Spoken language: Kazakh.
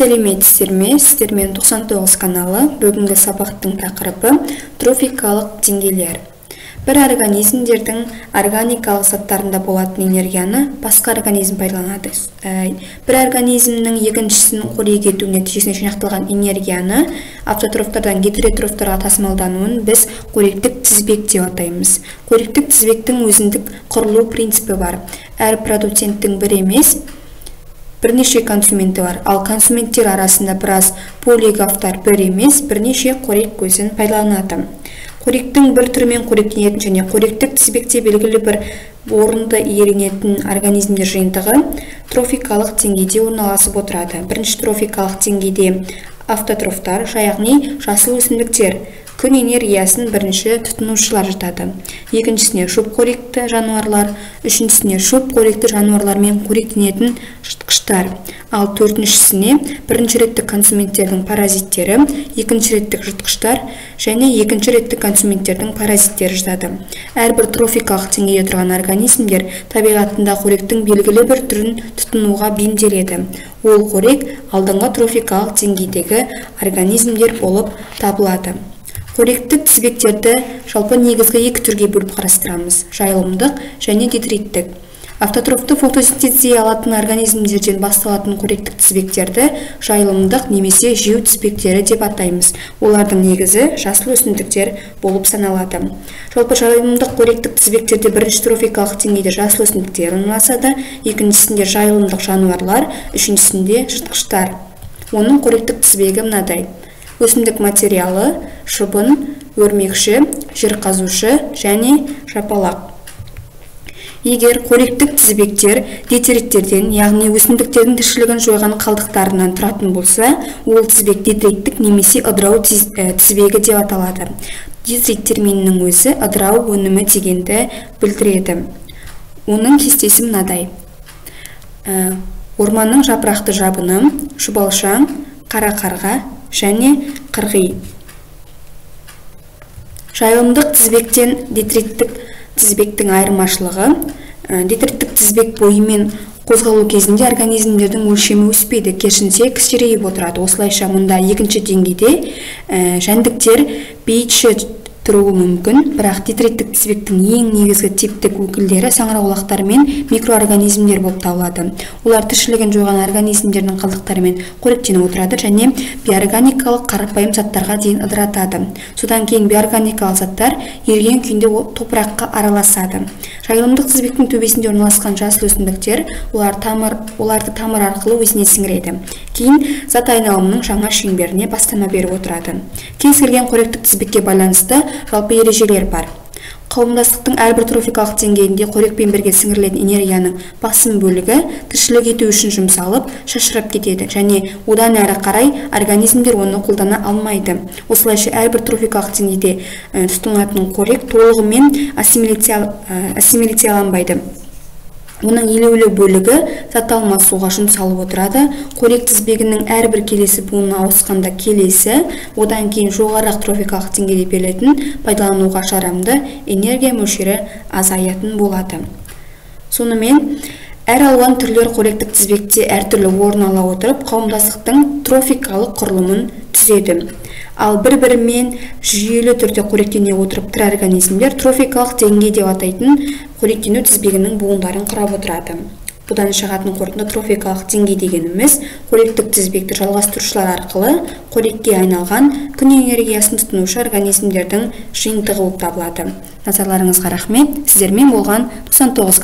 Сәлеметсіздерме, сіздермен 99 каналы. Бүгінгі сабақтың тақырыбы трофикалық деңгейлер. Бір организмдердің органикалық заттарында болатын энергияны басқа организм пайдаланады. Бір организмнің екіншісін қорек ету нәтижесінде жинақталған энергияны автотрофтардан гетеротрофтарға тасымалдануын біз қоректік тізбек деп атаймыз. Қоректік тізбектің өзіндік құрылу принципі бар. Әр продуценттің бір емес, бірнеше консументі бар, ал консументтер арасында біраз полиграфтар бір емес, бірнеше қорек көзін пайдаланады. Қоректің бір түрімен қоректенетін және қоректік тізбекте белгілі бір орынды иеленетін организмдер жиынтығы трофикалық деңгейде орналасып отырады. Бірінші трофикалық деңгейде автотрофтар, яғни жасыл өсімдіктер, күн энергиясын бірінші тұтынушылар жатады. Екіншісіне шөп қоректі жануарлар, үшіншісіне шөп қоректі жануарлармен қоректенетін жыртқыштар. Ал төртіншісіне бірінші реттік консументтердің паразиттері, екінші реттік жыртқыштар және екінші реттік консументтердің паразиттері жатады. Әрбір трофикалық деңгейде тұрған организмдер табиғатында қоректің белгілі бір түрін тұтынуға бейімделеді. Ол қорек алдыңғы трофикалық деңгейдегі организмдер болып табылады. Қоректік тізбектерді жалпы негізгі екі түрге бөліп қарастырамыз: жайылымдық және детриттік. Автотрофты фотосинтездей алатын организмдерден басталатын қоректік тізбектерді жайылымдық немесе жеу тізбектері деп атаймыз. Олардың негізі жасыл өсімдіктер болып саналады. Жалпы жайылымдық қоректік тізбектерде бірінші трофикалық деңгейде жасыл өсімдіктер орналасады, екіншісінде жайылымдық жануарлар, үшіншісінде жыртқыштар. Оның қоректік тізбегі мынадай: өсімдік материалы, шыбын, өрмекші, жер қазушы және жапалақ. Егер қоректік тізбектер детриттерден, яғни өсімдіктердің тіршілігін жойған қалдықтарынан тұратын болса, ол тізбек детриттік немесе ыдырау тізбегі деп аталады. Детрит терминінің өзі ыдырау өнімі дегенді білдіреді. Оның кестесі мынадай: орманның жапырақты жабыны, шұбалшаң, қара қарға және қырғи. Жайылымдық тізбектен детриттік тізбектің айырмашылығы: детриттік тізбек бойымен қозғалу кезінде организмдердің өлшемі өспейді, керісінше кішірейіп отырады. Осылайша мұнда екінші деңгейде жәндіктер бейітші тұруы мүмкін, бірақ детриттік тізбектің ең негізгі типтік өкілдері саңырауқұлақтар мен микроорганизмдер болып табылады. Олар тіршілігін жойған организмдердің қалдықтарымен қоректеніп отырады және биорганикалық қарапайым заттарға дейін ыдыратады. Содан кейін биорганикалық заттар еріген күйінде топыраққа араласады. Жайылымдық тізбектің төбесінде орналасқан жасыл өсімдіктер оларды тамыр арқылы өзіне сіңіреді. Кейін зат айналымының жаңа шеңберіне бастама беріп отырады. Кез келген қоректік тізбекке байланысты жалпы ережелер бар. Қауымдастықтың әрбір трофикалық деңгейінде қорекпен бірге сіңірілетін энергияның басым бөлігі тіршілік ету үшін жұмсалып, шашырап кетеді және одан әрі қарай организмдер оны қолдана алмайды. Осылайша әрбір трофикалық деңгейде тұтынылатын қорек толығымен ассимиляцияланбайды. Оның елеулі бөлігі зат алмасуға жұмсалып отырады. Қорек тізбегінің әрбір келесі буынына ауысқанда келесі, одан кейін жоғарырақ трофикалық деңгейде берілетін пайдалануға жарамды энергия мөлшері азаятын болады. Сонымен, әр алуан түрлер қоректік тізбекте әртүрлі орын ала отырып, қауымдастықтың трофикалық құрылымын түзеді. Ал бір-бірімен жүйелі түрде қоректене отырып тірі организмдер трофикалық деңгей деп атайтын қоректену тізбегінің буындарын құрап отырады. Бұдан шығатын қорытынды трофикалық деңгей дегеніміз қоректік тізбекті жалғастырушылар арқылы қорекке айналған күн энергиясын тұтынушы организмдердің жиынтығы болып табылады. Назарларыңызға рахмет. Сіздермен болған 99